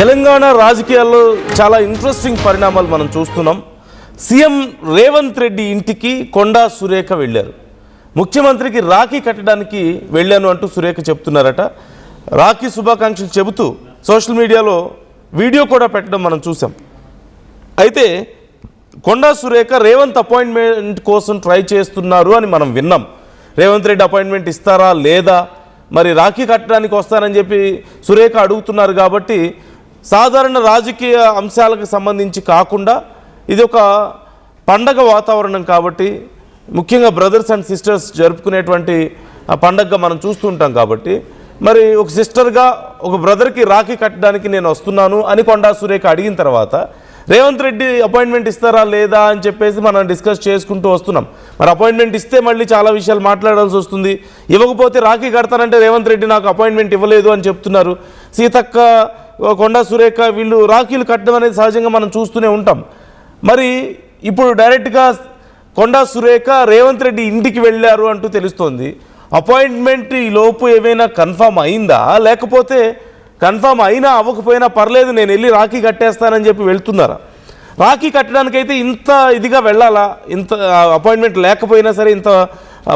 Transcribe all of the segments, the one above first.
తెలంగాణ రాజకీయాల్లో చాలా ఇంట్రెస్టింగ్ పరిణామాలు మనం చూస్తున్నాం. సీఎం రేవంత్ రెడ్డి ఇంటికి కొండా సురేఖ వెళ్ళారు. ముఖ్యమంత్రికి రాఖీ కట్టడానికి వెళ్ళాను అంటూ సురేఖ చెప్తున్నారట. రాఖీ శుభాకాంక్షలు చెబుతూ సోషల్ మీడియాలో వీడియో కూడా పెట్టడం మనం చూసాం. అయితే కొండా సురేఖ రేవంత్ అపాయింట్మెంట్ కోసం ట్రై చేస్తున్నారు అని మనం విన్నాం. రేవంత్ రెడ్డి అపాయింట్మెంట్ ఇస్తారా లేదా, మరి రాఖీ కట్టడానికి వస్తానని చెప్పి సురేఖ అడుగుతున్నారు. కాబట్టి సాధారణ రాజకీయ అంశాలకు సంబంధించి కాకుండా ఇది ఒక పండగ వాతావరణం కాబట్టి, ముఖ్యంగా బ్రదర్స్ అండ్ సిస్టర్స్ జరుపుకునేటువంటి పండగగా మనం చూస్తుంటాం. కాబట్టి మరి ఒక సిస్టర్గా ఒక బ్రదర్కి రాఖీ కట్టడానికి నేను వస్తున్నాను అని కొండా సురేఖ అడిగిన తర్వాత రేవంత్ రెడ్డి అపాయింట్మెంట్ ఇస్తారా లేదా అని చెప్పేసి మనం డిస్కస్ చేసుకుంటూ వస్తున్నాం. మరి అపాయింట్మెంట్ ఇస్తే మళ్ళీ చాలా విషయాలు మాట్లాడాల్సి వస్తుంది. ఇవ్వకపోతే రాఖీ కడతానంటే రేవంత్ రెడ్డి నాకు అపాయింట్మెంట్ ఇవ్వలేదు అని చెప్తున్నారు. సీతక్క, కొండా సురేఖ వీళ్ళు రాఖీలు కట్టడం అనేది సహజంగా మనం చూస్తూనే ఉంటాం. మరి ఇప్పుడు డైరెక్ట్గా కొండా సురేఖ రేవంత్ రెడ్డి ఇంటికి వెళ్ళారు అంటూ తెలుస్తోంది. అపాయింట్మెంట్ ఈ లోపు ఏమైనా కన్ఫామ్ అయిందా, లేకపోతే కన్ఫామ్ అయినా అవ్వకపోయినా పర్లేదు నేను వెళ్ళి రాఖీ కట్టేస్తానని చెప్పి వెళ్తున్నారా? రాఖీ కట్టడానికైతే ఇంత ఇదిగా వెళ్ళాలా? ఇంత అపాయింట్మెంట్ లేకపోయినా సరే ఇంత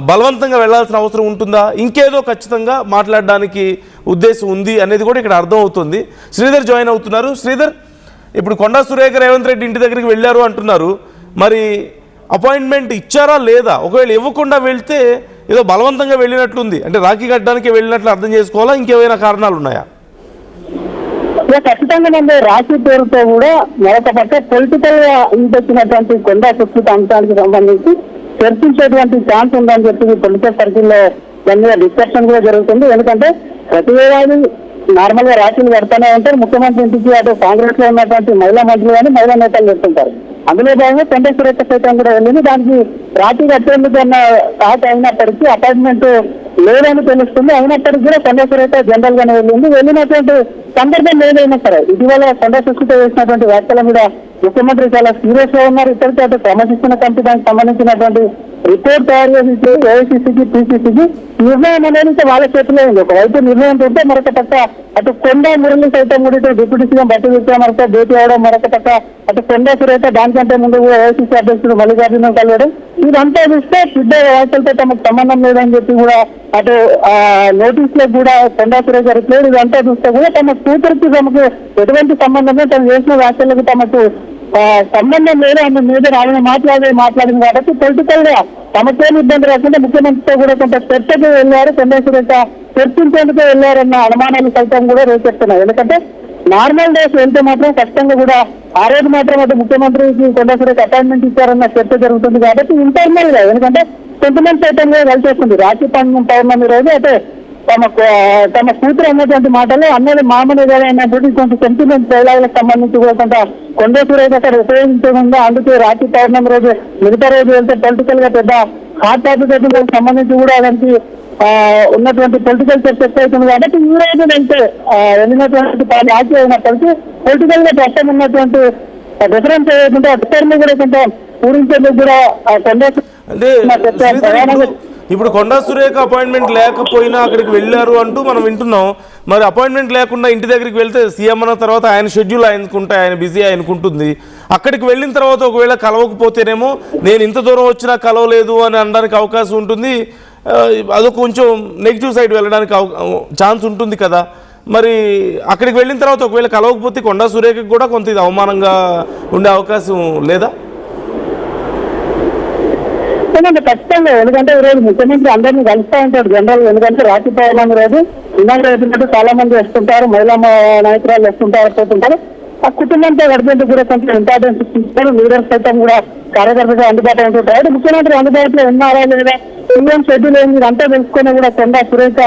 బలవంతంగా వెళ్ళాల్సిన అవసరం ఉంటుందా? ఇంకేదో ఖచ్చితంగా మాట్లాడడానికి ఉద్దేశం ఉంది అనేది కూడా ఇక్కడ అర్థమవుతుంది. శ్రీధర్ జాయిన్ అవుతున్నారు. శ్రీధర్, ఇప్పుడు కొండా సురేఖ రేవంత్ రెడ్డి ఇంటి దగ్గరికి వెళ్ళారు అంటున్నారు. మరి అపాయింట్మెంట్ ఇచ్చారా లేదా? ఒకవేళ ఇవ్వకుండా వెళ్తే ఏదో బలవంతంగా వెళ్ళినట్లుంది, అంటే రాఖీ కట్టడానికి వెళ్ళినట్లు అర్థం చేసుకోవాలా, ఇంకేమైనా కారణాలు ఉన్నాయా? ఖచ్చితంగా నేను రాశి పేరుతో కూడా మరొక పక్క పొలిటికల్ గా ఇంకొచ్చినటువంటి కొండా సుస్థిత అంశానికి సంబంధించి చర్చించేటువంటి ఛాన్స్ ఉందని చెప్పి పొలిటికల్ సర్కిల్లో దాని మీద డిస్కషన్ కూడా జరుగుతుంది. ఎందుకంటే ప్రతి ఏడాది నార్మల్ గా రాశీలు కడతానే ఉంటారు. ముఖ్యమంత్రి ఇంటికి అటు కాంగ్రెస్ లో ఉన్నటువంటి మహిళా మంత్రులు కానీ మహిళా నేతలు చెప్తుంటారు. అందులో భాగంగా కొండా సురేఖ సైతం కూడా వెళ్ళింది. దానికి రాఖీ కట్టేందుకు అన్న థాట్ అయినప్పటికీ అపాయింట్మెంట్ లేదని తెలుస్తుంది. అయినప్పటికీ కూడా కొండా సురేఖ జనరల్ గానే వెళ్ళింది. వెళ్ళినటువంటి సందర్భం ఏదైనా సరే ఇటీవల కొండా సుస్థిత చేసినటువంటి వ్యాఖ్యల మీద ముఖ్యమంత్రి చాలా సీరియస్ గా ఉన్నారు. ఇప్పటికే అటు క్రమశిక్షణ కమిటీకి సంబంధించినటువంటి రిపోర్ట్ తయారు చేసి ఏఐసీసీకి, పిసిసికి నిర్ణయం అనేది వాళ్ళ చేతిలో ఉంది. ఒకవైపు నిర్ణయం ఉంటే మరొక పక్క అటు కొండా మురళి సైతం కూడా ఇటు డిప్యూటీ సీఎం బట్టి విక్రమార్క భేటీ అవడం, మరొక పక్క అటు కొండా సురేఖ దానికంటే ముందు కూడా ఏఐసీసీ అధ్యక్షుడు మల్లికార్జున కలవడం, ఇదంతా చూస్తే సిద్ధ వ్యాఖ్యలతో తమకు సంబంధం లేదని చెప్పి కూడా అటు నోటీస్ లో కూడా కొండా సురేఖ రిప్లైడ్, ఇదంతా చూస్తే కూడా తమ కూతురికి తమకు ఎటువంటి సంబంధం లేదు, తను చేసిన వ్యాఖ్యలకు తమకు సంబంధం లేదు అన్న మీద ఆమె మాట్లాడింది. కాబట్టి పొలిటికల్ గా తమకేమి ఇబ్బంది రాకుండా ముఖ్యమంత్రితో కూడా కొంత చర్చకు వెళ్ళారు. కొండా సురేఖ చర్చించేందుకు వెళ్ళారన్న అనుమానాలు సైతం కూడా రేకెత్తున్నాయి. ఎందుకంటే నార్మల్ డేస్ వెళ్తే మాత్రం ఖచ్చితంగా కూడా ఆ రోజు మాత్రం అటు ముఖ్యమంత్రికి కొండా సురేఖ అపాయింట్మెంట్ ఇచ్చారన్న చర్చ జరుగుతుంది. కాబట్టి ఇంటర్నల్ గా ఎందుకంటే సెంటిమెంట్ సైతం కూడా కలిసేస్తుంది. రాఖీ పౌర్ణమి రోజు అయితే తమ కూతురు అన్నటువంటి మాటలు అన్నది మామూలు అయినటువంటి కొంచెం సెంటిమెంట్ డైలాగులకు సంబంధించి కూడా కొంత కొండా సురేఖ అక్కడ ఉపయోగించకుండా, అందుకే రాఖీ పౌర్ణమి రోజు మిగతా రోజు వెళ్తే పొలిటికల్ గా పెద్ద హాట్ టాపిక్ సంబంధించి కూడా దానికి ఉన్నటువంటి పొలిటికల్ చర్చ అవుతుంది. కాబట్టి ఈ రోజు వెళ్తే వెళ్ళినటువంటి రాఖీ అయినప్పటికీ పొలిటికల్ గా ప్రస్తుతం ఉన్నటువంటి డిఫరెన్స్ ఏదైతుంటే అధికారులు కూడా కొంత పూరించేందుకు కూడా కొండా ఇప్పుడు కొండా సురేఖ అపాయింట్మెంట్ లేకపోయినా అక్కడికి వెళ్ళారు అంటూ మనం వింటున్నాం. మరి అపాయింట్మెంట్ లేకుండా ఇంటి దగ్గరికి వెళ్తే సీఎం అన్న తర్వాత ఆయన షెడ్యూల్ ఆయనకుంటే ఆయన బిజీ ఆయనకుంటుంది. అక్కడికి వెళ్ళిన తర్వాత ఒకవేళ కలవకపోతేనేమో నేను ఇంత దూరం వచ్చినా కలవలేదు అని అనడానికి అవకాశం ఉంటుంది. అదొక కొంచెం నెగిటివ్ సైడ్ వెళ్ళడానికి ఛాన్స్ ఉంటుంది కదా. మరి అక్కడికి వెళ్ళిన తర్వాత ఒకవేళ కలవకపోతే కొండా సురేఖకు కూడా కొంత ఇది అవమానంగా ఉండే అవకాశం లేదా? ఖచ్చితంగా. ఎందుకంటే ఈరోజు ముఖ్యమంత్రి అందరినీ కలుస్తూ ఉంటాడు జనరల్. ఎందుకంటే రాఖీ పౌర్ణమి రోజు ఇందాక చెప్పినట్టు చాలా మంది వస్తుంటారు, మహిళా నాయకురాలు వస్తుంటారు, పోతుంటారు. ఆ కుటుంబంతో గడిపేందుకు కూడా కొంచెం ఇంపార్టెన్స్ ఇస్తుంటారు. లీడర్స్ సైతం కూడా కార్యకర్తగా అందుబాటులో ఉంటుంటారు. ముఖ్యమంత్రి అందుబాటులో ఉన్నారా లేదా, సీఎం షెడ్యూల్ ఏంది అంతా తెలుసుకుని కూడా కొండా సురేఖ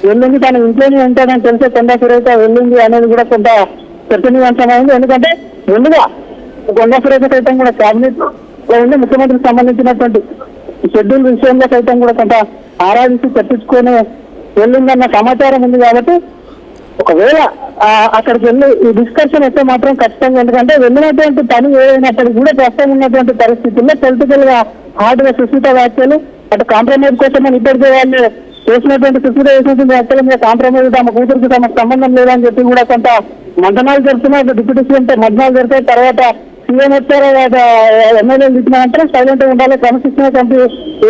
వెళ్ళింది. తన ఇంట్లోనే ఉంటాడని తెలిసే కొండా సురేఖ వెళ్ళింది అనేది కూడా కొంత చర్చనీయాంశమైంది. ఎందుకంటే ముందుగా కొండా సురేఖ సైతం కూడా క్యాబినెట్ లో ఉండి ముఖ్యమంత్రికి సంబంధించినటువంటి షెడ్యూల్ విషయంలో సైతం కూడా కొంత ఆరాధించి చర్చించుకొని వెళ్ళిందన్న సమాచారం ఉంది. కాబట్టి ఒకవేళ అక్కడికి వెళ్ళి ఈ డిస్కషన్ అయితే మాత్రం ఖచ్చితంగా, ఎందుకంటే వెళ్ళినటువంటి పని ఏదైనప్పటికీ కూడా ప్రస్తుతం ఉన్నటువంటి పరిస్థితుల్లో పొలిటికల్ గా హార్డ్ గా సుస్థిత వ్యాఖ్యలు అటు కాంప్రమైజ్ కోసం ఇప్పటికే వాళ్ళు చేసినటువంటి సుస్థిత చేసినటువంటి వ్యాఖ్యల మీద కాంప్రమైజ్ తమ కూతురికి తమకు సంబంధం లేదని చెప్పి కూడా కొంత మంతనాలు జరుగుతున్నాయి, డిప్యూటీ సీఎం తో మంతనాలు జరుగుతాయి. తర్వాత సీఎం వచ్చారో ఎమ్మెల్యేలు ఇచ్చినారంటే సైలెంట్ గా ఉండాలి, క్రమశిక్షణ కంటే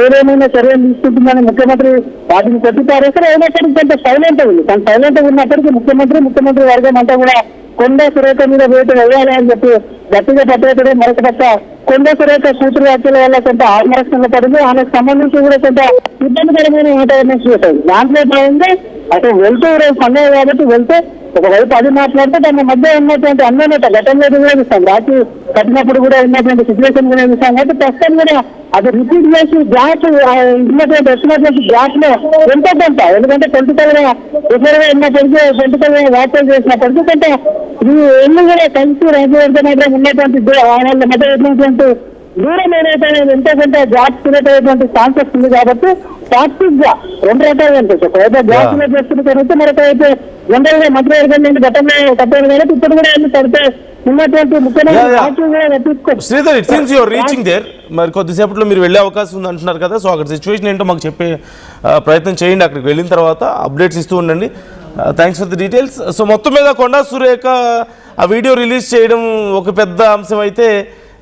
ఏదేమైనా చర్యలు తీసుకుంటుందని ముఖ్యమంత్రి వాటిని కొట్టిపారేస్తారు. అయినప్పటికీ కొంత సైలెంట్ ఉంది. కానీ సైలెంట్ ఉన్నప్పటికీ ముఖ్యమంత్రి వర్గం అంతా కూడా కొండా సురేఖ మీద వేటు వేయాలి అని చెప్పి గట్టిగా పట్టేయడం. మరొక పక్క కొండా సురేఖ కూతురు వ్యాఖ్యల వల్ల కొంత ఆత్మరక్షణలో పడింది. ఆమెకు సంబంధించి కూడా కొంత ఇబ్బందికరమైన వాతావరణం చూసాయి. దాంట్లో భాగంగా అటు వెళ్తూ సందేహం కాబట్టి వెళ్తే ఒకవైపు అది మాట్లాడితే దాని మధ్య ఉన్నటువంటి అన్నమాట గతంలో కూడా చూస్తాం, రాత్రి కట్టినప్పుడు కూడా ఉన్నటువంటి సిచ్యువేషన్ కూడా చూస్తాం. కాబట్టి ప్రస్తుతం కూడా అది రిపీట్ చేసి గ్యాప్ ఉన్నటువంటి వచ్చినటువంటి గ్యాప్ లో ఎంతో కొంత, ఎందుకంటే పొలిటికల్ గా రిఫర్ గా ఉన్నప్పటికీ పొలిటికల్ గా వ్యాఖ్యలు చేసినప్పటికీ కొంత ఈ ఎన్ని కూడా కలిసి రాజ్యవర్గం ఉన్నటువంటి వాళ్ళ మధ్య ఉన్నటువంటి దూరం ఏదైతే ఎంతో కొంత జాబ్ క్రియేట్ అయ్యేటువంటి ఛాన్సెస్ ఉంది. కాబట్టి ప్రాక్టిక్ గా రెండు రకాలు అనిపిస్తుంది. ఒకవైపు జాబ్ క్రియేట్ చేస్తున్న తర్వాత మరొకవైపు జనరల్ గా మంత్రివర్గం నుండి గతంలో కట్టారు కాబట్టి ఇప్పుడు కూడా అన్ని పడితే ఉన్నటువంటి ముఖ్యమైన Sridhar, it seems your reaching there. మరి కొద్దిసేపట్లో మీరు వెళ్ళే అవకాశం ఉంది అంటున్నారు కదా, సో అక్కడ సిచ్యువేషన్ ఏంటో మాకు చెప్పే ప్రయత్నం చేయండి. అక్కడికి వెళ్ళిన తర్వాత అప్డేట్స్ ఇస్తూ ఉండండి. Thanks for the details. So మొత్తం మీద కొండా సురేఖ ఆ వీడియో రిలీజ్ చేయడం ఒక పెద్ద అంశం అయితే,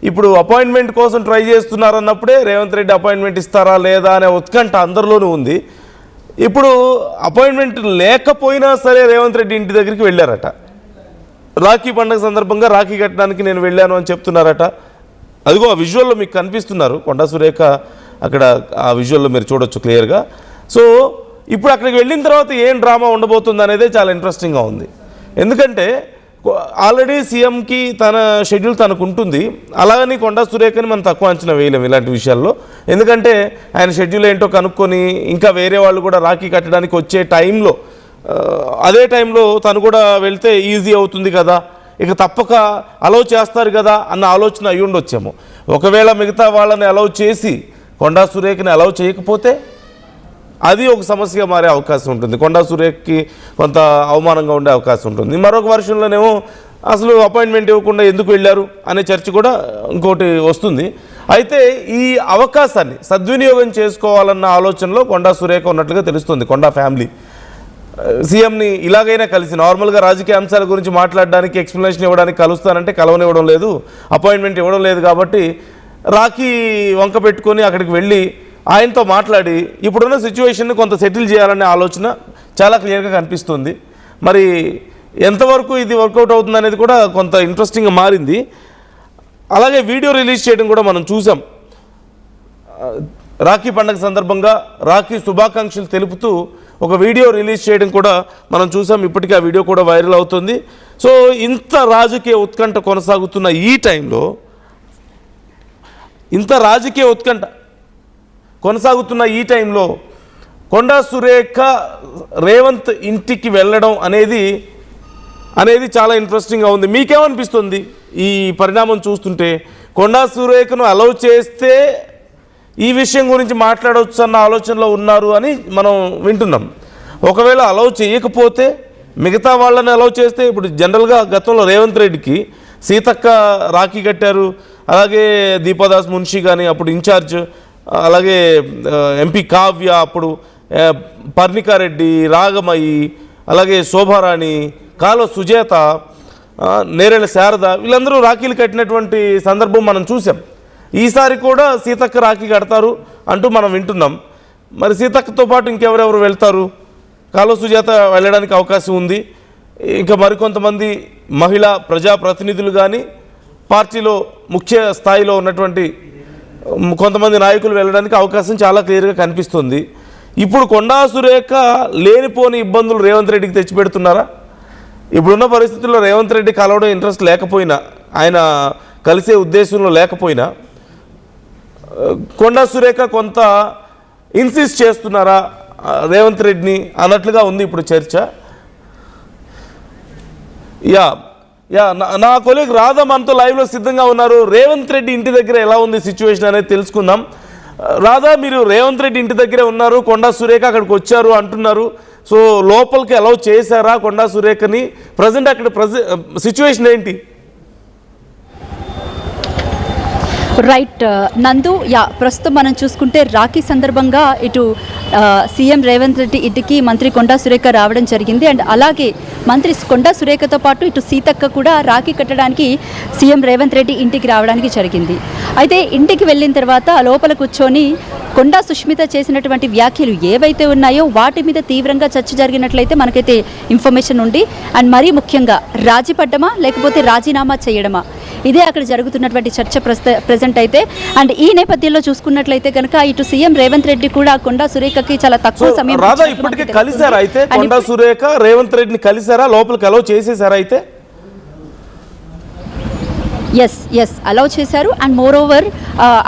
ఇప్పుడు అపాయింట్మెంట్ కోసం ట్రై చేస్తున్నారన్నప్పుడే రేవంత్ రెడ్డి అపాయింట్మెంట్ ఇస్తారా లేదా అనే ఉత్కంఠ అందరిలోనూ ఉంది. ఇప్పుడు అపాయింట్మెంట్ లేకపోయినా సరే రేవంత్ రెడ్డి ఇంటి దగ్గరికి వెళ్ళారట. రాఖీ పండుగ సందర్భంగా రాఖీ కట్టడానికి నేను వెళ్ళాను అని చెప్తున్నారట. అదిగో ఆ విజువల్లో మీకు కనిపిస్తున్నారు కొండా సురేఖ, అక్కడ ఆ విజువల్లో మీరు చూడొచ్చు క్లియర్గా. సో ఇప్పుడు అక్కడికి వెళ్ళిన తర్వాత ఏం డ్రామా ఉండబోతుంది అనేది చాలా ఇంట్రెస్టింగ్గా ఉంది. ఎందుకంటే ఆల్రెడీ సీఎంకి తన షెడ్యూల్ తనకు ఉంటుంది, అలాగని కొండా సురేఖని మనం తక్కువ అంచనా వేయలేము ఇలాంటి విషయాల్లో. ఎందుకంటే ఆయన షెడ్యూల్ ఏంటో కనుక్కొని ఇంకా వేరే వాళ్ళు కూడా రాఖీ కట్టడానికి వచ్చే టైంలో, అదే టైంలో తను కూడా వెళ్తే ఈజీ అవుతుంది కదా, ఇక తప్పక అలౌ చేస్తారు కదా అన్న ఆలోచన అయ్యి ఉండొచ్చేమో. ఒకవేళ మిగతా వాళ్ళని అలౌ చేసి కొండా సురేఖని అలౌ చేయకపోతే అది ఒక సమస్యగా మారే అవకాశం ఉంటుంది. కొండా సురేఖ్కి కొంత అవమానంగా ఉండే అవకాశం ఉంటుంది. మరొక వర్షంలోనేమో అసలు అపాయింట్మెంట్ ఇవ్వకుండా ఎందుకు వెళ్ళారు అనే చర్చ కూడా ఇంకోటి వస్తుంది. అయితే ఈ అవకాశాన్ని సద్వినియోగం చేసుకోవాలన్న ఆలోచనలో కొండా సురేఖ ఉన్నట్లుగా తెలుస్తుంది. కొండా ఫ్యామిలీ సీఎంని ఇలాగైనా కలిసి నార్మల్గా రాజకీయ అంశాల గురించి మాట్లాడడానికి, ఎక్స్ప్లెనేషన్ ఇవ్వడానికి కలుస్తానంటే కలవనివ్వడం లేదు, అపాయింట్మెంట్ ఇవ్వడం లేదు. కాబట్టి రాఖీ వంక పెట్టుకొని అక్కడికి వెళ్ళి ఆయనతో మాట్లాడి ఇప్పుడున్న సిచ్యువేషన్ని కొంత సెటిల్ చేయాలనే ఆలోచన చాలా క్లియర్గా కనిపిస్తుంది. మరి ఎంతవరకు ఇది వర్కౌట్ అవుతుంది అనేది కూడా కొంత ఇంట్రెస్టింగ్గా మారింది. అలాగే వీడియో రిలీజ్ చేయడం కూడా మనం చూసాం. రాఖీ పండుగ సందర్భంగా రాఖీ శుభాకాంక్షలు తెలుపుతూ ఒక వీడియో రిలీజ్ చేయడం కూడా మనం చూసాం. ఇప్పటికీ ఆ వీడియో కూడా వైరల్ అవుతుంది. సో ఇంత రాజకీయ ఉత్కంఠ కొనసాగుతున్న ఈ టైంలో, కొండా సురేఖ రేవంత్ ఇంటికి వెళ్ళడం అనేది చాలా ఇంట్రెస్టింగ్గా ఉంది. మీకేమనిపిస్తుంది ఈ పరిణామం చూస్తుంటే? కొండా సురేఖను అలౌ చేస్తే ఈ విషయం గురించి మాట్లాడవచ్చు అన్న ఆలోచనలో ఉన్నారు అని మనం వింటున్నాం. ఒకవేళ అలౌ చేయకపోతే, మిగతా వాళ్ళని అలౌ చేస్తే, ఇప్పుడు జనరల్గా గతంలో రేవంత్ రెడ్డికి సీతక్క రాఖీ కట్టారు, అలాగే దీపాదాస్ మున్షి కానీ అప్పుడు ఇన్ఛార్జ్, అలాగే ఎంపీ కావ్య, అప్పుడు పర్ణికారెడ్డి, రాగమయ్యి, అలాగే శోభారాణి, కాలో సుజాత, నేరేళ్ళ శారద, వీళ్ళందరూ రాఖీలు కట్టినటువంటి సందర్భం మనం చూసాం. ఈసారి కూడా సీతక్క రాఖీ కడతారు అంటూ మనం వింటున్నాం. మరి సీతక్కతో పాటు ఇంకెవరెవరు వెళ్తారు? కాలో సుజాత వెళ్ళడానికి అవకాశం ఉంది. ఇంకా మరికొంతమంది మహిళా ప్రజాప్రతినిధులు కానీ, పార్టీలో ముఖ్య స్థాయిలో ఉన్నటువంటి కొంతమంది నాయకులు వెళ్ళడానికి అవకాశం చాలా క్లియర్గా కనిపిస్తుంది. ఇప్పుడు కొండా సురేఖ లేనిపోని ఇబ్బందులు రేవంత్ రెడ్డికి తెచ్చిపెడుతున్నారా? ఇప్పుడున్న పరిస్థితుల్లో రేవంత్ రెడ్డి కలవడం ఇంట్రెస్ట్ లేకపోయినా, ఆయన కలిసే ఉద్దేశంలో లేకపోయినా, కొండా సురేఖ కొంత ఇన్సిస్ట్ చేస్తున్నారా రేవంత్ రెడ్డిని అన్నట్లుగా ఉంది ఇప్పుడు చర్చ. నా కొలీగ్ రాధా మనతో లైవ్లో సిద్ధంగా ఉన్నారు. రేవంత్ రెడ్డి ఇంటి దగ్గర ఎలా ఉంది సిచ్యువేషన్ అనేది తెలుసుకుందాం. రాధా, మీరు రేవంత్ రెడ్డి ఇంటి దగ్గరే ఉన్నారు, కొండా సురేఖ అక్కడికి వచ్చారు అంటున్నారు. సో లోపలికి అలౌ చేశారా కొండా సురేఖని? ప్రజెంట్ అక్కడ సిచ్యువేషన్ ఏంటి? రైట్ నందు, ప్రస్తుతం మనం చూసుకుంటే రాఖీ సందర్భంగా ఇటు సీఎం రేవంత్ రెడ్డి ఇంటికి మంత్రి కొండా సురేఖ రావడం జరిగింది. అండ్ అలాగే మంత్రి కొండా సురేఖతో పాటు ఇటు సీతక్క కూడా రాఖీ కట్టడానికి సీఎం రేవంత్ రెడ్డి ఇంటికి రావడానికి జరిగింది. అయితే ఇంటికి వెళ్ళిన తర్వాత లోపల కూర్చొని కొండా సుష్మిత చేసినటువంటి వ్యాఖ్యలు ఏవైతే ఉన్నాయో వాటి మీద తీవ్రంగా చర్చ జరిగినట్లయితే మనకైతే ఇన్ఫర్మేషన్ ఉంది. అండ్ మరీ ముఖ్యంగా రాజీ పడ్డమా లేకపోతే రాజీనామా చేయడమా, ఇదే అక్కడ జరుగుతున్నటువంటి చర్చ ప్రెజెంట్ అయితే. అండ్ ఈ నేపథ్యంలో చూసుకున్నట్లయితే కనుక ఇటు సీఎం రేవంత్ రెడ్డి కూడా కొండా సురేఖకి చాలా తక్కువ సమయం రాధా ఇప్పటికే కలిసారా? అయితే కొండా సురేఖ రేవంత్ రెడ్డిని కలిసారా? లోపలికి అలౌ చేసేసారా? అయితే ఎస్ అలౌ చేశారు. అండ్ మోర్ ఓవర్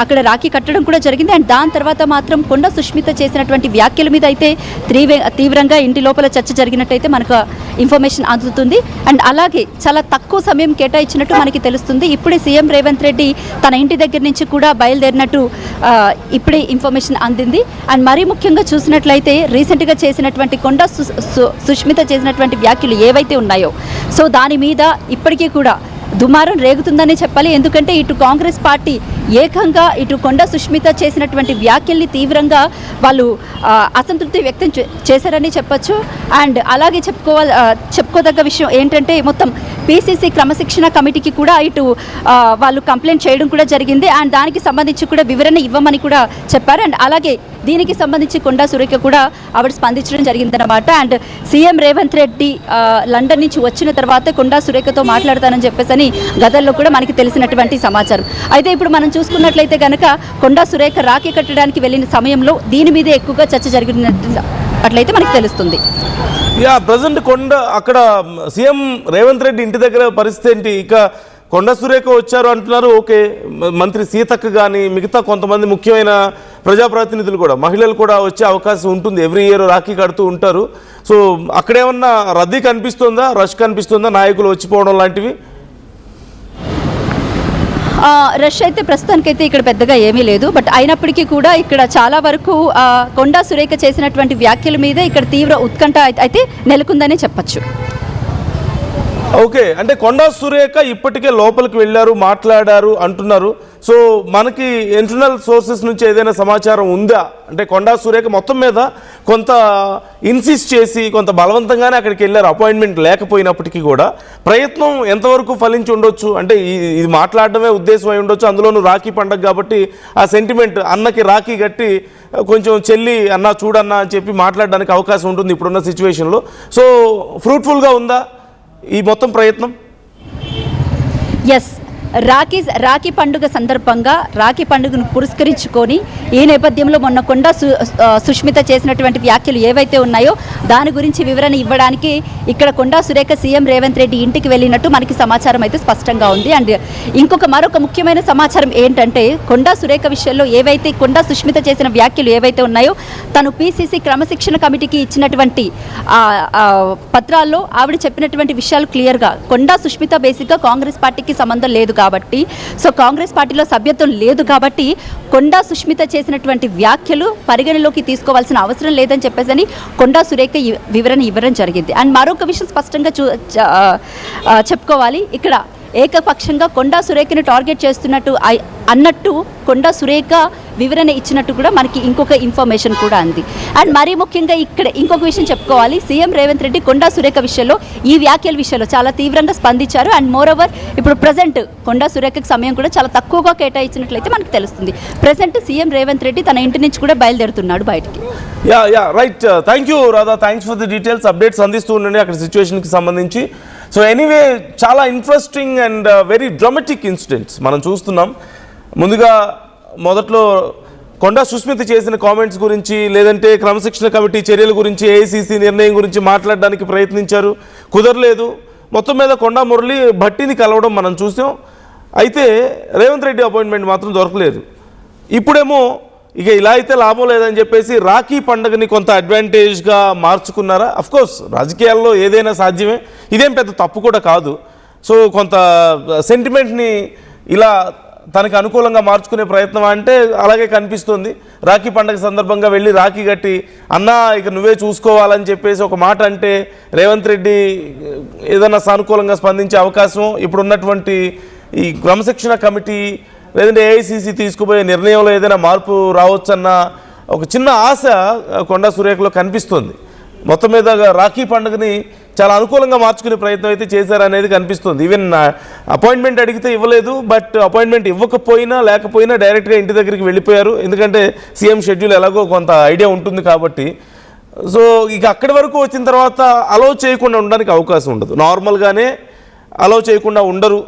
అక్కడ రాఖీ కట్టడం కూడా జరిగింది. అండ్ దాని తర్వాత మాత్రం కొండా సుష్మిత చేసినటువంటి వ్యాఖ్యల మీద అయితే తీవ్రంగా ఇంటి లోపల చర్చ జరిగినట్టయితే మనకు ఇన్ఫర్మేషన్ అందుతుంది. అండ్ అలాగే చాలా తక్కువ సమయం కేటాయించినట్టు మనకి తెలుస్తుంది. ఇప్పుడే సీఎం రేవంత్ రెడ్డి తన ఇంటి దగ్గర నుంచి కూడా బయలుదేరినట్టు ఇప్పుడే ఇన్ఫర్మేషన్ అందింది. అండ్ మరీ ముఖ్యంగా చూసినట్లయితే రీసెంట్గా చేసినటువంటి కొండా సుష్మిత చేసినటువంటి వ్యాఖ్యలు ఏవైతే ఉన్నాయో సో దాని మీద ఇప్పటికీ కూడా దుమారం రేగుతుందని చెప్పాలి. ఎందుకంటే ఇటు కాంగ్రెస్ పార్టీ ఏకంగా ఇటు కొండా సుష్మిత చేసినటువంటి వ్యాఖ్యల్ని తీవ్రంగా వాళ్ళు అసంతృప్తి వ్యక్తం చేశారని చెప్పొచ్చు. అండ్ అలాగే చెప్పుకోదగ్గ విషయం ఏంటంటే మొత్తం పీసీసీ క్రమశిక్షణ కమిటీకి కూడా ఇటు వాళ్ళు కంప్లైంట్ చేయడం కూడా జరిగింది. అండ్ దానికి సంబంధించి కూడా వివరణ ఇవ్వమని కూడా చెప్పారు. అండ్ అలాగే దీనికి సంబంధించి కొండా సురేఖ కూడా ఆవిడ స్పందించడం జరిగిందన్నమాట. And CM Revanth Reddy London నుంచి వచ్చిన తర్వాత కొండా సురేఖతో మాట్లాడతానని చెప్పేసి గతంలో కూడా మనకి తెలిసినటువంటి సమాచారం. అయితే ఇప్పుడు మనం చూసుకున్నట్లయితే కనుక కొండా సురేఖ రాఖీ కట్టడానికి వెళ్ళిన సమయంలో దీని మీదే ఎక్కువగా చర్చ జరిగినట్లయితే మనకి తెలుస్తుంది. ప్రజెంట్ అక్కడ సీఎం రేవంత్ రెడ్డి ఇంటి దగ్గర పరిస్థితి ఏంటి? ఇక కొండా సురేఖ వచ్చారు అంటున్నారు, ఓకే. మంత్రి సీతక్క కానీ మిగతా కొంతమంది ముఖ్యమైన ప్రజాప్రతినిధులు కూడా, మహిళలు కూడా వచ్చే అవకాశం ఉంటుంది. ఎవ్రీ ఇయర్ రాఖీ కడుతూ ఉంటారు. సో అక్కడేమన్నా రద్దీ కనిపిస్తుందా, రష్ కనిపిస్తుందా, నాయకులు వచ్చిపోవడం లాంటివి? రష్ అయితే ప్రస్తుతానికైతే ఇక్కడ పెద్దగా ఏమీ లేదు. బట్ అయినప్పటికీ కూడా ఇక్కడ చాలా వరకు కొండా సురేఖ చేసినటువంటి వ్యాఖ్యల మీద ఇక్కడ తీవ్ర ఉత్కంఠ అయితే నెలకొందనే చెప్పచ్చు. ఓకే, అంటే కొండా సురేఖ ఇప్పటికే లోపలికి వెళ్ళారు, మాట్లాడారు అంటున్నారు. సో మనకి ఇంటర్నల్ సోర్సెస్ నుంచి ఏదైనా సమాచారం ఉందా? అంటే కొండా సురేఖ మొత్తం మీద కొంత ఇన్సిస్ట్ చేసి కొంత బలవంతంగానే అక్కడికి వెళ్ళారు, అపాయింట్మెంట్ లేకపోయినప్పటికీ కూడా. ప్రయత్నం ఎంతవరకు ఫలించి ఉండొచ్చు? అంటే ఇది మాట్లాడడమే ఉద్దేశం అయి ఉండొచ్చు. అందులోనూ రాఖీ పండగ కాబట్టి ఆ సెంటిమెంట్, అన్నకి రాఖీ కట్టి కొంచెం చెల్లి అన్న చూడన్నా అని చెప్పి మాట్లాడడానికి అవకాశం ఉంటుంది ఇప్పుడున్న సిచ్యువేషన్లో. సో ఫ్రూట్ఫుల్గా ఉందా ఈ మొత్తం ప్రయత్నం? ఎస్, రాఖీ పండుగ సందర్భంగా రాఖీ పండుగను పురస్కరించుకొని ఈ నేపథ్యంలో మొన్న కొండా సుష్మిత చేసినటువంటి వ్యాఖ్యలు ఏవైతే ఉన్నాయో దాని గురించి వివరణ ఇవ్వడానికి ఇక్కడ కొండా సురేఖ సీఎం రేవంత్ రెడ్డి ఇంటికి వెళ్ళినట్టు మనకి సమాచారం అయితే స్పష్టంగా ఉంది. అండ్ మరొక ముఖ్యమైన సమాచారం ఏంటంటే కొండా సురేఖ విషయంలో ఏవైతే కొండా సుష్మిత చేసిన వ్యాఖ్యలు ఏవైతే ఉన్నాయో తను పీసీసీ క్రమశిక్షణ కమిటీకి ఇచ్చినటువంటి పత్రాల్లో ఆవిడ చెప్పినటువంటి విషయాలు క్లియర్గా, కొండా సుష్మిత బేసిక్గా కాంగ్రెస్ పార్టీకి సంబంధం లేదు కాబట్టి, సో కాంగ్రెస్ పార్టీలో సభ్యత్వం లేదు కాబట్టి కొండా సుష్మిత చేసినటువంటి వ్యాఖ్యలు పరిగణలోకి తీసుకోవాల్సిన అవసరం లేదని చెప్పేసి కొండా సురేఖ వివరణ ఇవ్వడం జరిగింది. అండ్ మరొక విషయం స్పష్టంగా చెప్పుకోవాలి, ఇక్కడ ఏకపక్షంగా కొండా సురేఖను టార్గెట్ చేస్తున్నట్టు అన్నట్టు కొండా సురేఖ వివరణ ఇచ్చినట్టు కూడా మనకి ఇంకొక ఇన్ఫర్మేషన్ కూడా ఉంది. అండ్ మరీ ముఖ్యంగా ఇక్కడ ఇంకొక విషయం చెప్పుకోవాలి, సీఎం రేవంత్ రెడ్డి కొండా సురేఖ విషయంలో ఈ వ్యాఖ్యల విషయంలో చాలా తీవ్రంగా స్పందించారు. అండ్ మోర్ ఓవర్ ఇప్పుడు ప్రజెంట్ కొండా సురేఖకి సమయం కూడా చాలా తక్కువగా కేటాయించినట్లయితే మనకు తెలుస్తుంది. ప్రజెంట్ సీఎం రేవంత్ రెడ్డి తన ఇంటి నుంచి కూడా బయలుదేరుతున్నాడు బయటికి. Right, thank you Radha, thanks for the details. Updates అందిస్తూ ఉండండి అక్కడ సిచ్యువేషన్కి సంబంధించి. సో ఎనీవే చాలా interesting and very dramatic incidents మనం చూస్తున్నాం. ముందుగా మొదట్లో కొండా సుష్మిత చేసిన కామెంట్స్ గురించి, లేదంటే క్రమశిక్షణ కమిటీ చర్యల గురించి, ఏఐసీసీ నిర్ణయం గురించి మాట్లాడడానికి ప్రయత్నించారు, కుదరలేదు. మొత్తం మీద కొండా మురళి భట్టిని కలవడం మనం చూసాం. అయితే రేవంత్ రెడ్డి అపాయింట్మెంట్ మాత్రం దొరకలేదు. ఇప్పుడేమో ఇక ఇలా అయితే లాభం లేదని చెప్పేసి రాఖీ పండుగని కొంత అడ్వాంటేజ్గా మార్చుకున్నారా? అఫ్కోర్స్ రాజకీయాల్లో ఏదైనా సాధ్యమే, ఇదేం పెద్ద తప్పు కూడా కాదు. సో కొంత సెంటిమెంట్ని ఇలా తనకు అనుకూలంగా మార్చుకునే ప్రయత్నం అంటే అలాగే కనిపిస్తుంది. రాఖీ పండుగ సందర్భంగా వెళ్ళి రాఖీ కట్టి అన్నా ఇక నువ్వే చూసుకోవాలని చెప్పేసి ఒక మాట అంటే రేవంత్ రెడ్డి ఏదైనా సానుకూలంగా స్పందించే అవకాశం ఇప్పుడున్నటువంటి ఈ క్రమశిక్షణ కమిటీ లేదంటే ఏఐసిసి తీసుకుపోయే నిర్ణయంలో ఏదైనా మార్పు రావచ్చన్న ఒక చిన్న ఆశ కొండా సురేఖలో కనిపిస్తుంది. మొత్తం మీద రాఖీ పండుగని చాలా అనుకూలంగా మార్చుకునే ప్రయత్నం అయితే చేశారనేది కనిపిస్తుంది. ఈవెన్ అపాయింట్మెంట్ అడిగితే ఇవ్వలేదు, బట్ అపాయింట్మెంట్ ఇవ్వకపోయినా లేకపోయినా డైరెక్ట్గా ఇంటి దగ్గరికి వెళ్ళిపోయారు. ఎందుకంటే సీఎం షెడ్యూల్ ఎలాగో కొంత ఐడియా ఉంటుంది కాబట్టి. సో ఇక అక్కడి వరకు వచ్చిన తర్వాత అలౌ చేయకుండా ఉండడానికి అవకాశం ఉండదు. నార్మల్గానే అలౌ చేయకుండా ఉండరు.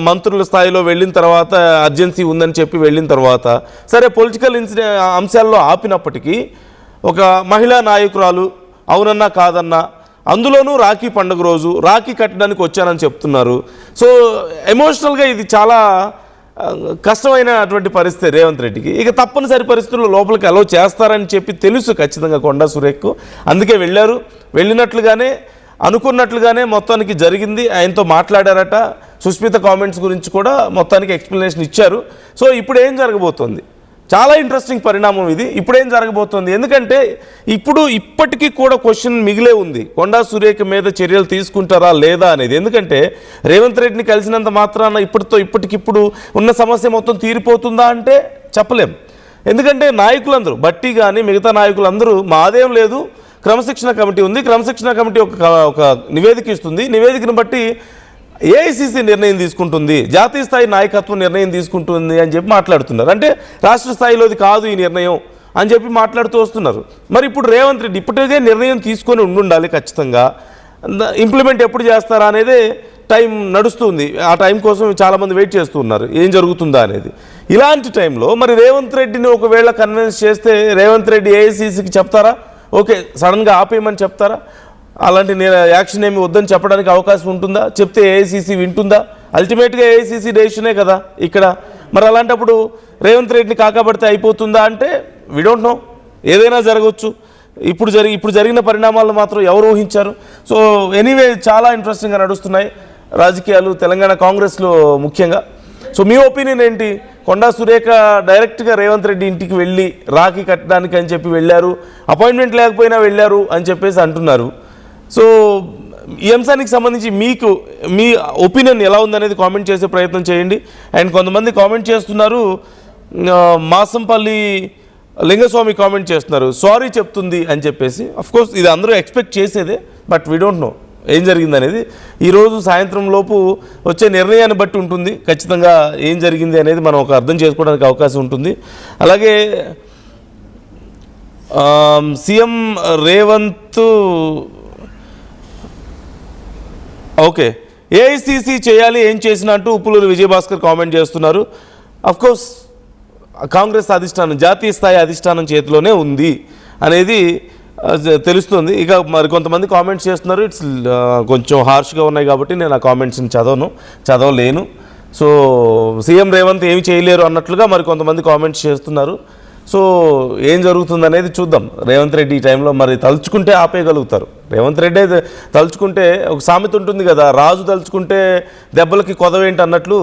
మంత్రుల స్థాయిలో వెళ్ళిన తర్వాత అర్జెన్సీ ఉందని చెప్పి వెళ్ళిన తర్వాత సరే పొలిటికల్ అంశాల్లో ఆపినప్పటికీ ఒక మహిళా నాయకురాలు అవునన్నా కాదన్నా, అందులోనూ రాఖీ పండుగ రోజు రాఖీ కట్టడానికి వచ్చానని చెప్తున్నారు. సో ఎమోషనల్గా ఇది చాలా కష్టమైనటువంటి పరిస్థితి రేవంత్ రెడ్డికి. ఇక తప్పనిసరి పరిస్థితుల్లో లోపలికి అలౌ చేస్తారని చెప్పి తెలుసు ఖచ్చితంగా కొండా సురేఖ్కు. అందుకే వెళ్ళారు. వెళ్ళినట్లుగానే అనుకున్నట్లుగానే మొత్తానికి జరిగింది. ఆయనతో మాట్లాడారట. సుస్మిత కామెంట్స్ గురించి కూడా మొత్తానికి ఎక్స్ప్లెనేషన్ ఇచ్చారు. సో ఇప్పుడు ఏం జరగబోతోంది? చాలా ఇంట్రెస్టింగ్ పరిణామం ఇది. ఇప్పుడేం జరగబోతోంది? ఎందుకంటే ఇప్పటికీ కూడా క్వశ్చన్ మిగిలే ఉంది, కొండా సురేఖ మీద చర్యలు తీసుకుంటారా లేదా అనేది. ఎందుకంటే రేవంత్ రెడ్డిని కలిసినంత మాత్రాన ఇప్పటికిప్పుడు ఉన్న సమస్య మొత్తం తీరిపోతుందా అంటే చెప్పలేం. ఎందుకంటే నాయకులందరూ, బట్టి కానీ మిగతా నాయకులందరూ మాదేం లేదు, క్రమశిక్షణ కమిటీ ఉంది, క్రమశిక్షణ కమిటీ ఒక నివేదిక ఇస్తుంది, నివేదికను బట్టి ఏఐసిసి నిర్ణయం తీసుకుంటుంది, జాతీయ స్థాయి నాయకత్వం నిర్ణయం తీసుకుంటుంది అని చెప్పి మాట్లాడుతున్నారు. అంటే రాష్ట్ర స్థాయిలోది కాదు ఈ నిర్ణయం అని చెప్పి మాట్లాడుతూ వస్తున్నారు. మరి ఇప్పుడు రేవంత్ రెడ్డి ఇప్పటికే నిర్ణయం తీసుకొని ఉండాలి ఖచ్చితంగా. ఇంప్లిమెంట్ ఎప్పుడు చేస్తారా అనేది టైం నడుస్తుంది. ఆ టైం కోసం చాలామంది వెయిట్ చేస్తూ ఉన్నారు, ఏం జరుగుతుందా అనేది. ఇలాంటి టైంలో మరి రేవంత్ రెడ్డిని ఒకవేళ కన్విన్స్ చేస్తే రేవంత్ రెడ్డి ఏఐసిసికి చెప్తారా, ఓకే సడన్గా ఆపేయమని చెప్తారా? అలాంటి యాక్షన్ ఏమి వద్దని చెప్పడానికి అవకాశం ఉంటుందా? చెప్తే ఏఐసిసి వింటుందా? అల్టిమేట్గా ఏఐసిసి డెసిషనే కదా ఇక్కడ. మరి అలాంటప్పుడు రేవంత్ రెడ్డిని కాకపడితే అయిపోతుందా అంటే వి డోంట్ నో, ఏదైనా జరగవచ్చు. ఇప్పుడు జరిగిన పరిణామాలను మాత్రం ఎవరు ఊహించారు? సో ఎనీవే చాలా ఇంట్రెస్టింగ్గా నడుస్తున్నాయి రాజకీయాలు తెలంగాణ కాంగ్రెస్లో ముఖ్యంగా. సో మీ ఒపీనియన్ ఏంటి? కొండా సురేఖ డైరెక్ట్గా రేవంత్ రెడ్డి ఇంటికి వెళ్ళి రాఖీ కట్టడానికి అని చెప్పి వెళ్ళారు, అపాయింట్మెంట్ లేకపోయినా వెళ్ళారు అని చెప్పేసి అంటున్నారు. సో ఈ అంశానికి సంబంధించి మీ ఒపీనియన్ ఎలా ఉందనేది కామెంట్ చేసే ప్రయత్నం చేయండి. అండ్ కొంతమంది కామెంట్ చేస్తున్నారు, మాసంపల్లి లింగస్వామి కామెంట్ చేస్తున్నారు సారీ చెప్తుంది అని చెప్పేసి. అఫ్కోర్స్ ఇది అందరూ ఎక్స్పెక్ట్ చేసేదే, బట్ వీ డోంట్ నో ఏం జరిగింది అనేది. ఈరోజు సాయంత్రం లోపు వచ్చే నిర్ణయాన్ని బట్టి ఉంటుంది ఖచ్చితంగా ఏం జరిగింది అనేది మనం ఒక అర్థం చేసుకోవడానికి అవకాశం ఉంటుంది. అలాగే సీఎం రేవంత్ ఓకే ఏఐసిసి చేయాలి ఏం చేసినా అంటూ ఉప్పులూరు విజయభాస్కర్ కామెంట్ చేస్తున్నారు. అఫ్కోర్స్ కాంగ్రెస్ అధిష్టానం, జాతీయ స్థాయి అధిష్టానం చేతిలోనే ఉంది అనేది తెలుస్తుంది. ఇక మరి కొంతమంది కామెంట్స్ చేస్తున్నారు, ఇట్స్ కొంచెం హార్ష్గా ఉన్నాయి కాబట్టి నేను ఆ కామెంట్స్ని చదవలేను. సో సీఎం రేవంత్ ఏమి చేయలేరు అన్నట్లుగా మరి కొంతమంది కామెంట్స్ చేస్తున్నారు. సో ఏం జరుగుతుందనేది చూద్దాం. రేవంత్ రెడ్డి ఈ టైంలో మరి తలుచుకుంటే ఆపేయగలుగుతారు. రేవంత్ రెడ్డి తలుచుకుంటే, ఒక సామెత ఉంటుంది కదా, రాజు తలుచుకుంటే దెబ్బలకి కొదవేంటి అన్నట్లు,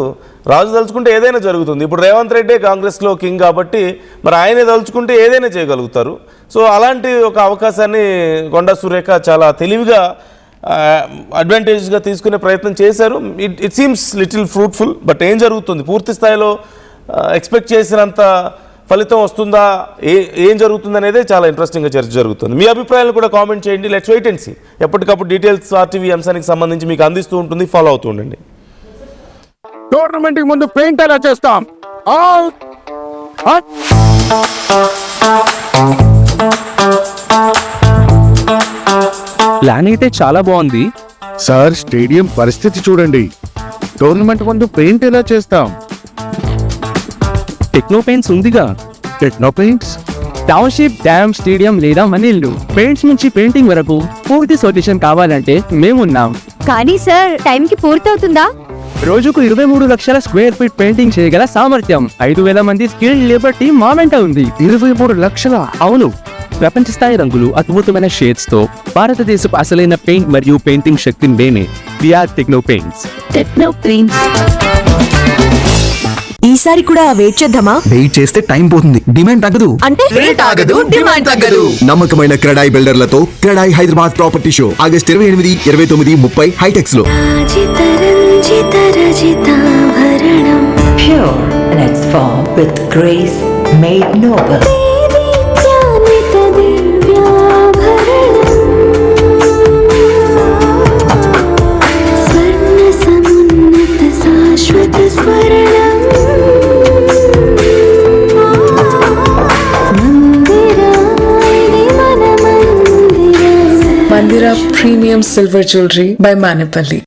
రాజు తలుచుకుంటే ఏదైనా జరుగుతుంది. ఇప్పుడు రేవంత్ రెడ్డే కాంగ్రెస్లో కింగ్ కాబట్టి మరి ఆయనే తలుచుకుంటే ఏదైనా చేయగలుగుతారు. సో అలాంటి ఒక అవకాశాన్ని కొండా సురేఖ చాలా తెలివిగా అడ్వాంటేజ్గా తీసుకునే ప్రయత్నం చేశారు. It seems little fruitful. But ఏం జరుగుతుంది, పూర్తి స్థాయిలో ఎక్స్పెక్ట్ చేసినంత ఫలితం వస్తుందా, ఏం జరుగుతుంది అనేది చాలా ఇంట్రెస్టింగ్గా చర్చ జరుగుతుంది. మీ అభిప్రాయాలు కూడా కామెంట్ చేయండి. Let's wait and see. ఎప్పటికప్పుడు డీటెయిల్స్ ఆర్టీవీ అంశానికి సంబంధించి మీకు అందిస్తూ ఉంటుంది, ఫాలో అవుతూ ఉండండి. టోర్నమెంట్ కి ముందు పెయింట్ ఎలా చేస్తాం? ప్లాన్ అయితే చాలా బాగుంది సార్, స్టేడియం పరిస్థితి చూడండి. టోర్నమెంట్ ముందు పెయింట్ ఎలా చేస్తాం? టెక్నో పెయింట్స్ ఉందిగా. Techno paints, township, dam, stadium లేదా మనీళ్ళు, పెయింట్స్ నుంచి పెయింటింగ్ వరకు పూర్తి సొల్యూషన్ కావాలంటే మేమున్నాం. కానీ సార్, టైంకి పూర్తవుతుందా? రోజుకు 23 లక్షల స్క్వేర్ ఫీట్ పెయింటింగ్ చేయగల సామర్థ్యం, 5,000 మంది స్కిల్డ్ లేబర్ టీమ్ మా వెంట ఉంది. 23 లక్షల? అవును, ప్రపంచ స్థాయి రంగులు, అద్భుతమైన షేడ్స్ తో భారతదేశపు అసలైన పెయింట్ మరియు పెయింటింగ్ శక్తిని నేనే. VR techno paints. Techno paints. ఈసారి కూడా వెయిట్ చేద్దామా? వెయిట్ చేస్తే టైం పోతుంది, డిమాండ్ తగ్గదు. అంటే రేట్ ఆగదు, డిమాండ్ తగ్గదు. నమ్మకమైన క్రెడాయి బిల్డర్లతో CREDAI Hyderabad property show August 28, 29, 30 HITEX లో. Pure and it's with grace made noble. Mandira Premium Silver Jewelry by Manipali.